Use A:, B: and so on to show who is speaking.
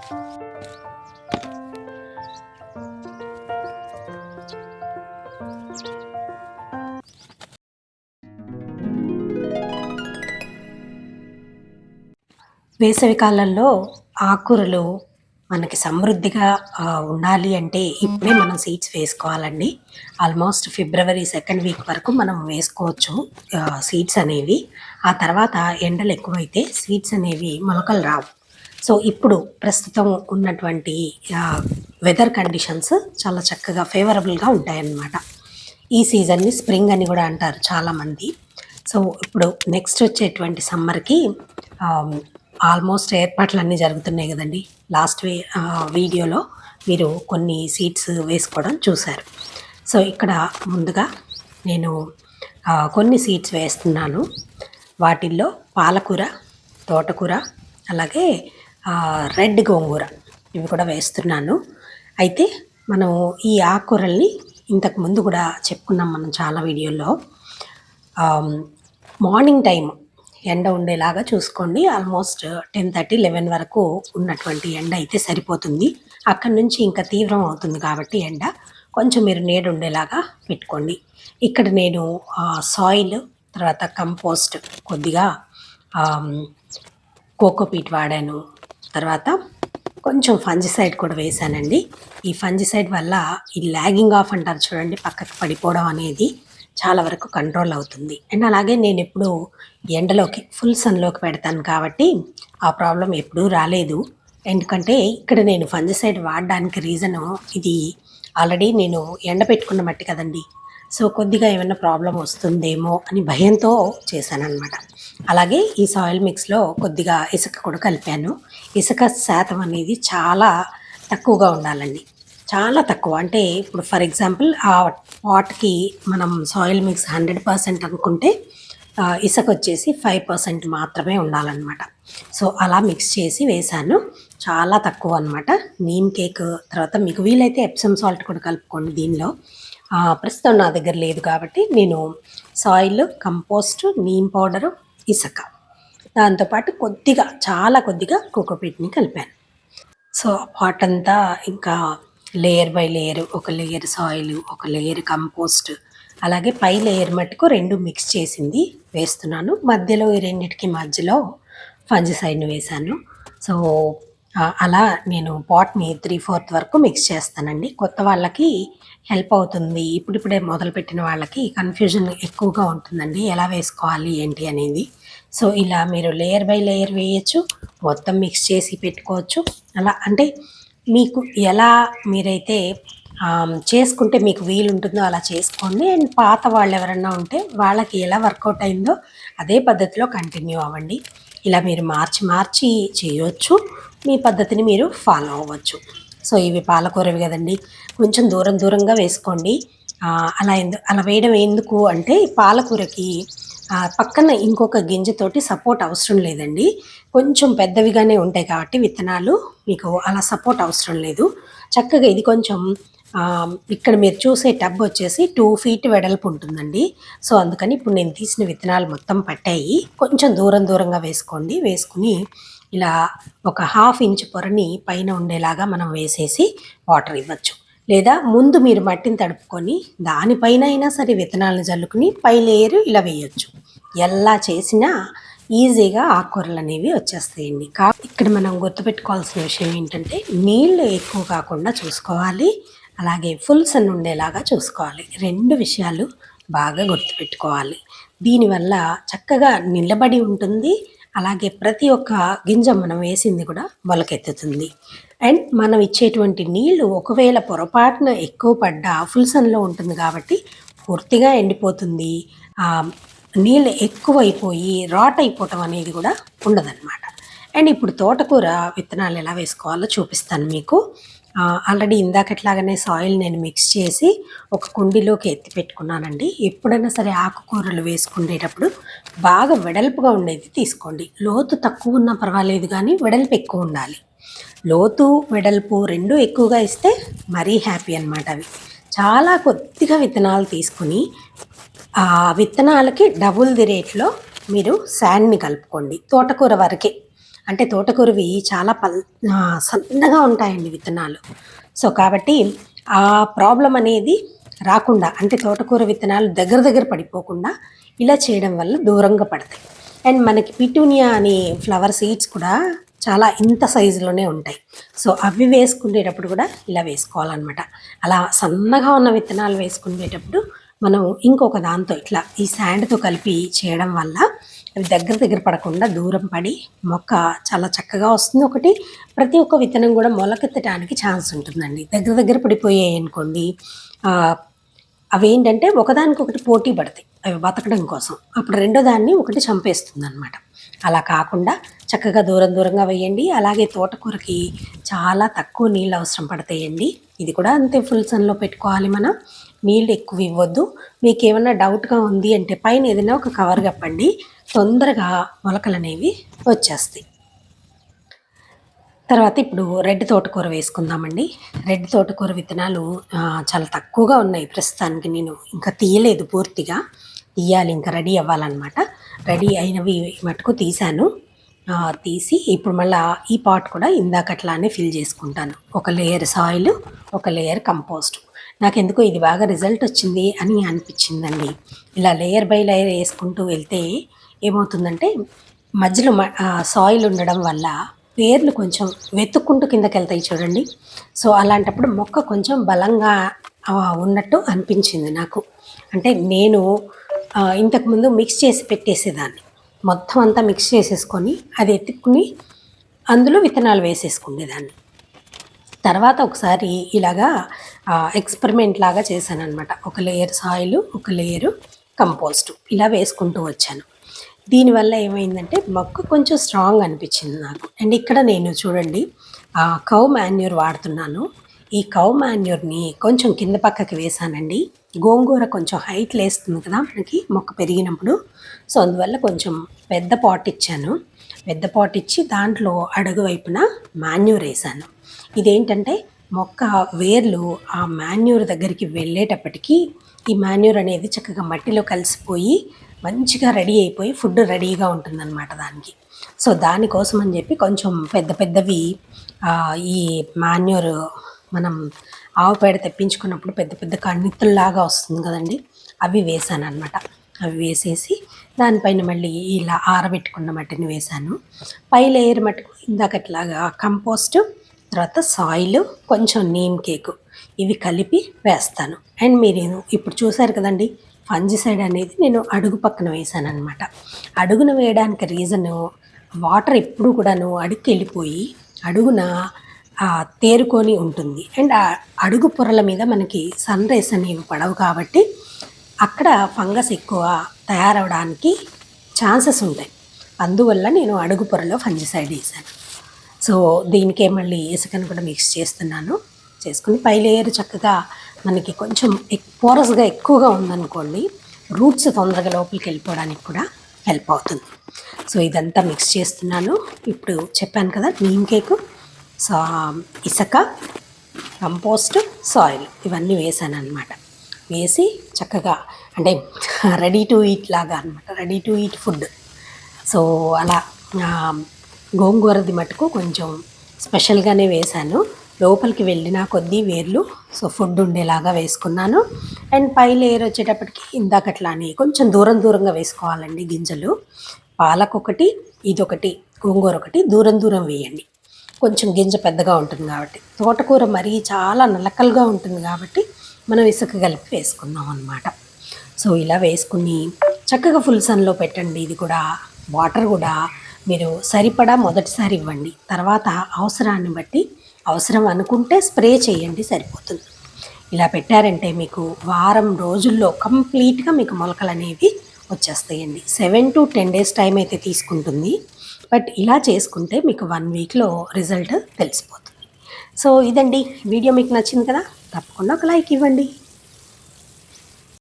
A: వేసవి కాలంలో ఆకుకూరలు మనకి సమృద్ధిగా ఉండాలి అంటే ఇప్పుడే మనం సీడ్స్ వేసుకోవాలండి. ఆల్మోస్ట్ ఫిబ్రవరి సెకండ్ వీక్ వరకు మనం వేసుకోవచ్చు సీడ్స్ అనేవి. ఆ తర్వాత ఎండలు ఎక్కువైతే సీడ్స్ అనేవి మొలకలు రావు. సో ఇప్పుడు ప్రస్తుతం ఉన్నటువంటి వెదర్ కండిషన్స్ చాలా చక్కగా ఫేవరబుల్గా ఉంటాయన్నమాట. ఈ సీజన్ని స్ప్రింగ్ అని కూడా అంటారు చాలామంది. సో ఇప్పుడు నెక్స్ట్ వచ్చేటువంటి సమ్మర్కి ఆల్మోస్ట్ ఏర్పాట్లన్నీ జరుగుతున్నాయి కదండి. లాస్ట్ వీడియోలో మీరు కొన్ని సీడ్స్ వేసుకోవడం చూశారు. సో ఇక్కడ ముందుగా నేను కొన్ని సీడ్స్ వేస్తున్నాను. వాటిల్లో పాలకూర, తోటకూర, అలాగే రెడ్ గోంగూర ఇవి కూడా వేస్తున్నాను. అయితే మనం ఈ ఆకుకూరల్ని ఇంతకు ముందు కూడా చెప్పుకున్నాం మనం చాలా వీడియోల్లో. మార్నింగ్ టైం ఎండ ఉండేలాగా చూసుకోండి. ఆల్మోస్ట్ 10:30, 11 వరకు ఉన్నటువంటి ఎండ అయితే సరిపోతుంది. అక్కడి నుంచి ఇంకా తీవ్రం అవుతుంది కాబట్టి ఎండ కొంచెం మీరు నీడ ఉండేలాగా పెట్టుకోండి. ఇక్కడ నేను సాయిల్, తర్వాత కంపోస్ట్, కొద్దిగా కోకోపీట్ వాడాను. తర్వాత కొంచెం ఫంజిసైడ్ కూడా వేశానండి. ఈ ఫంజిసైడ్ వల్ల ఈ ల్యాగింగ్ ఆఫ్ అంటారు చూడండి, పక్కకు పడిపోవడం అనేది చాలా వరకు కంట్రోల్ అవుతుంది. అండ్ అలాగే నేను ఎప్పుడు ఎండలోకి ఫుల్ సన్లోకి పెడతాను కాబట్టి ఆ ప్రాబ్లం ఎప్పుడూ రాలేదు. ఎందుకంటే ఇక్కడ నేను ఫంజిసైడ్ వాడడానికి రీజను ఇది ఆల్రెడీ నేను ఎండ పెట్టుకున్న మట్టి కదండి. సో కొద్దిగా ఏమైనా ప్రాబ్లం వస్తుందేమో అని భయంతో చేశానన్నమాట. అలాగే ఈ సాయిల్ మిక్స్లో కొద్దిగా ఇసుక కూడా కలిపాను. ఇసుక శాతం అనేది చాలా తక్కువగా ఉండాలండి. చాలా తక్కువ. అంటే ఇప్పుడు ఫర్ ఎగ్జాంపుల్ ఆ పాట్కి మనం సాయిల్ మిక్స్ 100% అనుకుంటే ఇసుక వచ్చేసి 5% మాత్రమే ఉండాలన్నమాట. సో అలా మిక్స్ చేసి వేశాను. చాలా తక్కువ అనమాట. నీమ్ కేక్, తర్వాత మీకు వీలైతే ఎప్సమ్ సాల్ట్ కూడా కలుపుకోండి దీనిలో. ప్రస్తుతం నా దగ్గర లేదు కాబట్టి నేను సాయిల్, కంపోస్ట్, నీమ్ పౌడరు, ఇసుక, దాంతోపాటు కొద్దిగా, చాలా కొద్దిగా కోకోపీట్ని కలిపాను. సో పాట్ అంతా ఇంకా లేయర్ బై లేయర్, ఒక లేయర్ సాయిల్, ఒక లేయర్ కంపోస్ట్, అలాగే పై లేయర్ మట్టుకు 2 మిక్స్ చేసింది వేస్తున్నాను. మధ్యలో ఈ రెండింటికి మధ్యలో ఫంజిసైడ్ని వేశాను. సో అలా నేను పాట్ని 3/4 వరకు మిక్స్ చేస్తానండి. కొత్త వాళ్ళకి హెల్ప్ అవుతుంది. ఇప్పుడిప్పుడే మొదలుపెట్టిన వాళ్ళకి కన్ఫ్యూజన్ ఎక్కువగా ఉంటుందండి, ఎలా వేసుకోవాలి ఏంటి అనేది. సో ఇలా మీరు లేయర్ బై లేయర్ వేయచ్చు, మొత్తం మిక్స్ చేసి పెట్టుకోవచ్చు. అలా అంటే మీకు ఎలా మీరైతే చేసుకుంటే మీకు వీలుంటుందో అలా చేసుకోండి. అండ్ పాత వాళ్ళు ఎవరన్నా ఉంటే వాళ్ళకి ఎలా వర్కౌట్ అయిందో అదే పద్ధతిలో కంటిన్యూ అవ్వండి. ఇలా మీరు మార్చి చేయొచ్చు. మీ పద్ధతిని మీరు ఫాలో అవ్వచ్చు. సో ఇవి పాలకూరవి కదండి, కొంచెం దూరంగా వేసుకోండి. అలా వేయడం ఎందుకు అంటే పాలకూరకి పక్కన ఇంకొక గింజతోటి సపోర్ట్ అవసరం లేదండి. కొంచెం పెద్దవిగానే ఉంటాయి కాబట్టి విత్తనాలు మీకు అలా సపోర్ట్ అవసరం లేదు. చక్కగా ఇది కొంచెం ఇక్కడ మీరు చూసే టబ్ వచ్చేసి 2 feet వెడల్పు ఉంటుందండి. సో అందుకని ఇప్పుడు నేను తీసిన విత్తనాలు మొత్తం పట్టాయి. కొంచెం దూరంగా వేసుకోండి. వేసుకుని ఇలా ఒక 1/2 inch పొరని పైన ఉండేలాగా మనం వేసేసి వాటర్ ఇవ్వచ్చు. లేదా ముందు మీరు మట్టిని తడుపుకొని దానిపైన అయినా సరే విత్తనాలను జల్లుకుని పై లేయరు ఇలా వేయచ్చు. ఎలా చేసినా ఈజీగా ఆకుకూరలు అనేవి వచ్చేస్తాయండి. ఇక్కడ మనం గుర్తుపెట్టుకోవాల్సిన విషయం ఏంటంటే నీళ్ళు ఎక్కువ కాకుండా చూసుకోవాలి, అలాగే ఫుల్ సన్ ఉండేలాగా చూసుకోవాలి. 2 విషయాలు బాగా గుర్తుపెట్టుకోవాలి. దీనివల్ల చక్కగా నిలబడి ఉంటుంది. అలాగే ప్రతి ఒక్క గింజ మనం వేసింది కూడా మొలకెత్తుతుంది. అండ్ మనం ఇచ్చేటువంటి నీళ్లు ఒకవేళ పొరపాటున ఎక్కువ పడ్డా ఫుల్ సన్లో ఉంటుంది కాబట్టి పూర్తిగా ఎండిపోతుంది. నీళ్ళు ఎక్కువైపోయి రాట్ అయిపోవటం అనేది కూడా ఉండదన్నమాట. అండ్ ఇప్పుడు తోటకూర విత్తనాలు ఎలా వేసుకోవాలో చూపిస్తాను మీకు. ఆల్రెడీ ఇందాకట్లాగానే సాయిల్ నేను మిక్స్ చేసి ఒక కుండీలోకి ఎత్తి పెట్టుకున్నానండి. ఎప్పుడైనా సరే ఆకుకూరలు వేసుకునేటప్పుడు బాగా వెడల్పుగా ఉండేది తీసుకోండి. లోతు తక్కువ ఉన్నా పర్వాలేదు కానీ వెడల్పు ఎక్కువ ఉండాలి. లోతు వెడల్పు 2 ఎక్కువగా ఇస్తే మరీ హ్యాపీ అనమాట. అవి చాలా కొద్దిగా విత్తనాలు తీసుకుని ఆ విత్తనాలకి డబుల్ ది రేట్లో మీరు శాండ్ని కలుపుకోండి. తోటకూర వరకే అంటే తోటకూరవి చాలా సన్నగా ఉంటాయండి విత్తనాలు. సో, కాబట్టి ఆ ప్రాబ్లమ్ అనేది రాకుండా, అంటే తోటకూర విత్తనాలు దగ్గర దగ్గర పడిపోకుండా ఇలా చేయడం వల్ల దూరంగా పడతాయి. అండ్ మనకి పిటూనియా అనే ఫ్లవర్ సీడ్స్ కూడా చాలా ఇంత సైజులోనే ఉంటాయి. సో, అవి వేసుకునేటప్పుడు కూడా ఇలా వేసుకోవాలన్నమాట. అలా సన్నగా ఉన్న విత్తనాలు వేసుకునేటప్పుడు మనం ఇంకొక దాంతో ఇట్లా ఈ శాండ్‌తో కలిపి చేయడం వల్ల అవి దగ్గర దగ్గర పడకుండా దూరం పడి మొక్క చాలా చక్కగా వస్తుంది. ఒకటి, ప్రతి ఒక్క విత్తనం కూడా మొలకెత్తడానికి ఛాన్స్ ఉంటుందండి. దగ్గర దగ్గర పడిపోయాయనుకోండి, అవేంటంటే ఒకదానికొకటి పోటీ పడతాయి అవి బతకడం కోసం. అప్పుడు రెండో దాన్ని ఒకటి చంపేస్తుందనమాట. అలా కాకుండా చక్కగా దూరం దూరంగా వేయండి. అలాగే తోటకూరకి చాలా తక్కువ నీళ్ళు అవసరం పడతాయండి. ఇది కూడా అంతే, ఫుల్ సన్‌లో పెట్టుకోవాలి మనం. నీళ్ళు ఎక్కువ ఇవ్వద్దు. మీకేమన్నా డౌట్‌గా ఉంది అంటే పైన ఏదైనా ఒక కవర్ కప్పండి. తొందరగా మొలకలనేవి వచ్చేస్తాయి. తర్వాత ఇప్పుడు రెడ్ తోటకూర వేసుకుందామండి. రెడ్ తోటకూర విత్తనాలు చాలా తక్కువగా ఉన్నాయి ప్రస్తుతానికి. నేను ఇంకా తీయలేదు పూర్తిగా. తీయాలి, ఇంకా రెడీ అవ్వాలన్నమాట. రెడీ అయినవి మటుకు తీశాను. తీసి ఇప్పుడు మళ్ళా ఈ పాట్ కూడా ఇందాకట్లానే ఫిల్ చేసుకుంటాను. ఒక లేయర్ సాయిల్, ఒక లేయర్ కంపోస్ట్. నాకెందుకో ఇది బాగా రిజల్ట్ వచ్చింది అని అనిపించిందండి. ఇలా లేయర్ బై లేయర్ వేసుకుంటూ వెళ్తే ఏమవుతుందంటే మధ్యలో సాయిల్ ఉండడం వల్ల వేర్లు కొంచెం వెతుక్కుంటూ కిందకెళ్తాయి చూడండి. సో, అలాంటప్పుడు మొక్క కొంచెం బలంగా ఉన్నట్టు అనిపించింది నాకు. అంటే నేను ఇంతకుముందు మిక్స్ చేసి పెట్టేసేదాన్ని. మొత్తం అంతా మిక్స్ చేసేసుకొని అది ఎత్తుక్కుని అందులో విత్తనాలు వేసేసుకునేదాన్ని. తర్వాత ఒకసారి ఇలాగా ఎక్స్పెరిమెంట్ లాగా చేశాననమాట. ఒక లేయర్ సాయిలు, ఒక లేయరు కంపోస్టు ఇలా వేసుకుంటూ వచ్చాను. దీనివల్ల ఏమైందంటే మొక్క కొంచెం స్ట్రాంగ్ అనిపించింది నాకు. అండ్ ఇక్కడ నేను చూడండి కౌ మాన్యూర్ వాడుతున్నాను. ఈ కౌ మాన్యూర్ని కొంచెం కింద పక్కకి వేసానండి. గోంగూర కొంచెం హైట్ లేస్తుంది కదా మనకి మొక్క పెరిగినప్పుడు. సో, అందువల్ల కొంచెం పెద్ద పాట్ ఇచ్చాను. పెద్ద పాట్ ఇచ్చి దాంట్లో అడుగు వైపున మాన్యూర్ వేసాను. ఇదేంటంటే మొక్క వేర్లు ఆ మాన్యూర్ దగ్గరికి వెళ్ళేటప్పటికీ ఈ మాన్యూర్ అనేది చక్కగా మట్టిలో కలిసిపోయి మంచిగా రెడీ అయిపోయి ఫుడ్ రెడీగా ఉంటుందన్నమాట దానికి. సో, దానికోసం అని చెప్పి కొంచెం పెద్ద పెద్దవి ఈ మాన్యూర్ మనం ఆవు పేడ తెప్పించుకున్నప్పుడు పెద్ద పెద్ద కణితుల్లాగా వస్తుంది కదండి, అవి వేసాను అనమాట. అవి వేసేసి దానిపైన మళ్ళీ ఇలా ఆరబెట్టుకున్న మట్టిని వేశాను. పై లేయర్ మట్టుకు ఇందాకట్లాగా కంపోస్ట్, తర్వాత సాయిల్, కొంచెం నీమ్ కేకు ఇవి కలిపి వేస్తాను. అండ్ మీరు ఇప్పుడు చూసారు కదండి, ఫంజిసైడ్ అనేది నేను అడుగు పక్కన వేసాను అనమాట. అడుగున వేయడానికి రీజను వాటర్ ఎప్పుడు కూడాను అడుగుకి వెళ్ళిపోయి అడుగున తేరుకొని ఉంటుంది. అండ్ ఆ అడుగు పొరల మీద మనకి సన్ రేస్ అనేవి పడవు కాబట్టి అక్కడ ఫంగస్ ఎక్కువ తయారవడానికి ఛాన్సెస్ ఉంటాయి. అందువల్ల నేను అడుగు పొరలో ఫంజిసైడ్ వేసాను. సో, దీనికే మళ్ళీ ఇసుకను కూడా మిక్స్ చేస్తున్నాను. చేసుకుని పై లేయర్ చక్కగా మనకి కొంచెం పోరస్గా ఎక్కువగా ఉందనుకోండి, రూట్స్ తొందరగా లోపలికి వెళ్ళిపోవడానికి కూడా హెల్ప్ అవుతుంది. సో, ఇదంతా మిక్స్ చేస్తున్నాను. ఇప్పుడు చెప్పాను కదా, నీమ్ కేకు, ఇసుక, కంపోస్ట్, సాయిల్ ఇవన్నీ వేసాను అనమాట. వేసి చక్కగా అంటే రెడీ టు ఈట్ లాగా అనమాట, ready to eat food. So, అలా గోంగూరది మటుకు కొంచెం స్పెషల్గానే వేశాను. లోపలికి వెళ్ళిన కొద్దీ వేర్లు సో ఫుడ్ ఉండేలాగా వేసుకున్నాను. అండ్ పై లేయర్ వచ్చేటప్పటికి ఇందాకట్లానే కొంచెం దూరం దూరంగా వేసుకోవాలండి గింజలు. పాలకొకటి, ఇదొకటి, గోంగూర ఒకటి దూరం దూరం వేయండి. కొంచెం గింజ పెద్దగా ఉంటుంది కాబట్టి. తోటకూర మరీ చాలా నలకలుగా ఉంటుంది కాబట్టి మనం ఇసుక కలిపి వేసుకున్నాం అన్నమాట. సో, ఇలా వేసుకుని చక్కగా ఫుల్ సన్లో పెట్టండి. ఇది కూడా వాటర్ కూడా మీరు సరిపడా మొదటిసారి ఇవ్వండి. తర్వాత అవసరాన్ని బట్టి, అవసరం అనుకుంటే స్ప్రే చేయండి, సరిపోతుంది. ఇలా పెట్టారంటే మీకు వారం రోజుల్లో కంప్లీట్గా మీకు మొలకలు అనేవి వచ్చేస్తాయండి. 7 to 10 days టైం అయితే తీసుకుంటుంది. బట్ ఇలా చేసుకుంటే మీకు 1 weekలో రిజల్ట్ తెలిసిపోతుంది. సో, ఇదండి వీడియో. మీకు నచ్చింది కదా, తప్పకుండా ఒక లైక్ ఇవ్వండి.